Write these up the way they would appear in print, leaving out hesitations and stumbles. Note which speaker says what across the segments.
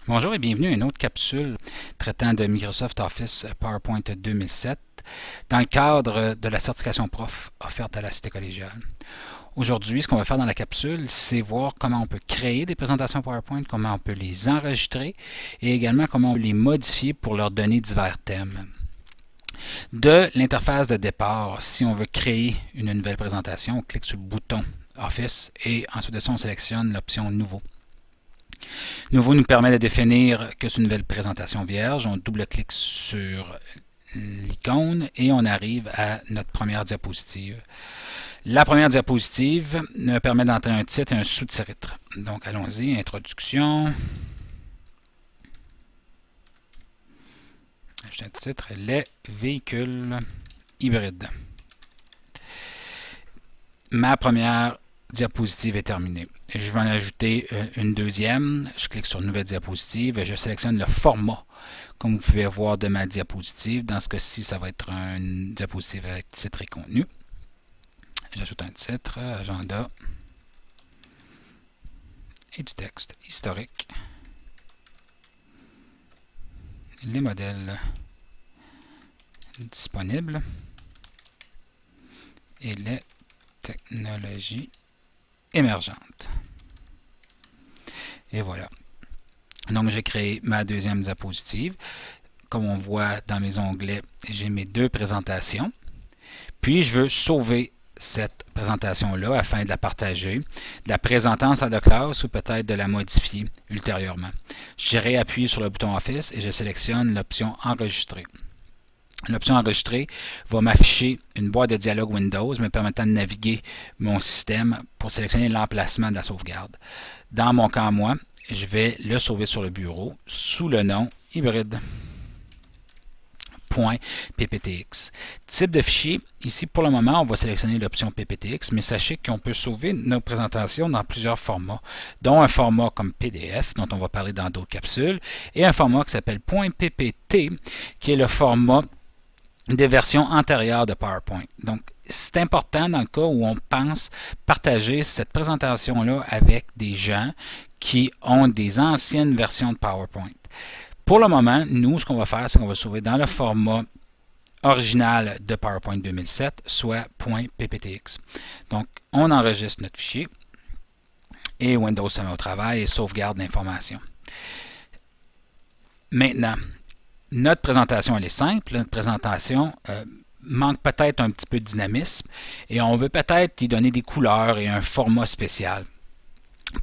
Speaker 1: Bonjour et bienvenue à une autre capsule traitant de Microsoft Office PowerPoint 2007 dans le cadre de la certification prof offerte à la Cité collégiale. Aujourd'hui, ce qu'on va faire dans la capsule, c'est voir comment on peut créer des présentations PowerPoint, comment on peut les enregistrer et également comment on peut les modifier pour leur donner divers thèmes. De l'interface de départ, si on veut créer une nouvelle présentation, on clique sur le bouton Office et ensuite de ça, on sélectionne l'option Nouveau. Nouveau nous permet de définir que c'est une nouvelle présentation vierge. On double-clique sur l'icône et on arrive à notre première diapositive. La première diapositive nous permet d'entrer un titre et un sous-titre. Donc allons-y, introduction. Ajouter un titre, les véhicules hybrides. Ma première diapositive est terminée. Je vais en ajouter une deuxième. Je clique sur Nouvelle diapositive et je sélectionne le format, comme vous pouvez voir, de ma diapositive. Dans ce cas-ci, ça va être une diapositive avec titre et contenu. J'ajoute un titre, agenda et du texte historique. Les modèles disponibles et les technologies émergentes. Et voilà. Donc, j'ai créé ma deuxième diapositive. Comme on voit dans mes onglets, j'ai mes deux présentations. Puis, je veux sauver cette présentation-là afin de la partager, de la présenter en salle de classe ou peut-être de la modifier ultérieurement. J'irai appuyer sur le bouton Office et je sélectionne l'option Enregistrer. L'option Enregistrer va m'afficher une boîte de dialogue Windows me permettant de naviguer mon système pour sélectionner l'emplacement de la sauvegarde. Dans mon cas, moi, je vais le sauver sur le bureau sous le nom hybride. .pptx. Type de fichier, ici pour le moment, on va sélectionner l'option pptx, mais sachez qu'on peut sauver nos présentations dans plusieurs formats, dont un format comme PDF, dont on va parler dans d'autres capsules, et un format qui s'appelle .ppt, qui est le format des versions antérieures de PowerPoint. Donc, c'est important dans le cas où on pense partager cette présentation-là avec des gens qui ont des anciennes versions de PowerPoint. Pour le moment, nous, ce qu'on va faire, c'est qu'on va sauver dans le format original de PowerPoint 2007, soit .pptx. Donc, on enregistre notre fichier et Windows se met au travail et sauvegarde l'information. Maintenant, notre présentation, elle est simple. Notre présentation manque peut-être un petit peu de dynamisme et on veut peut-être y donner des couleurs et un format spécial.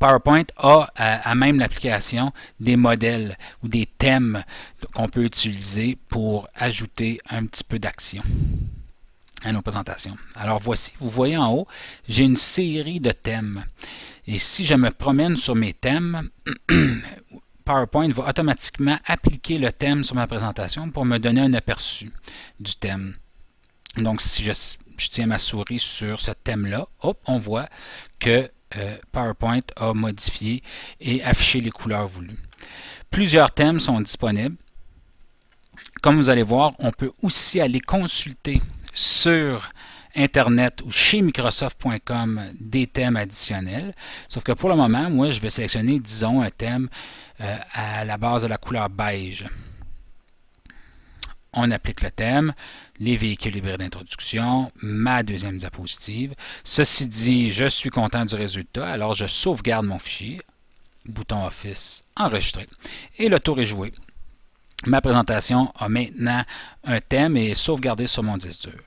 Speaker 1: PowerPoint a à même l'application des modèles ou des thèmes qu'on peut utiliser pour ajouter un petit peu d'action à nos présentations. Alors voici, vous voyez en haut, j'ai une série de thèmes. Et si je me promène sur mes thèmes, PowerPoint va automatiquement appliquer le thème sur ma présentation pour me donner un aperçu du thème. Donc si je tiens ma souris sur ce thème-là, hop, on voit que PowerPoint a modifié et affiché les couleurs voulues. Plusieurs thèmes sont disponibles. Comme vous allez voir, on peut aussi aller consulter sur Internet ou chez Microsoft.com des thèmes additionnels. Sauf que pour le moment, moi, je vais sélectionner, disons, un thème à la base de la couleur beige. On applique le thème, les véhicules hybrides d'introduction, ma deuxième diapositive. Ceci dit, je suis content du résultat, alors je sauvegarde mon fichier, bouton Office, enregistrer, et le tour est joué. Ma présentation a maintenant un thème et est sauvegardée sur mon disque dur.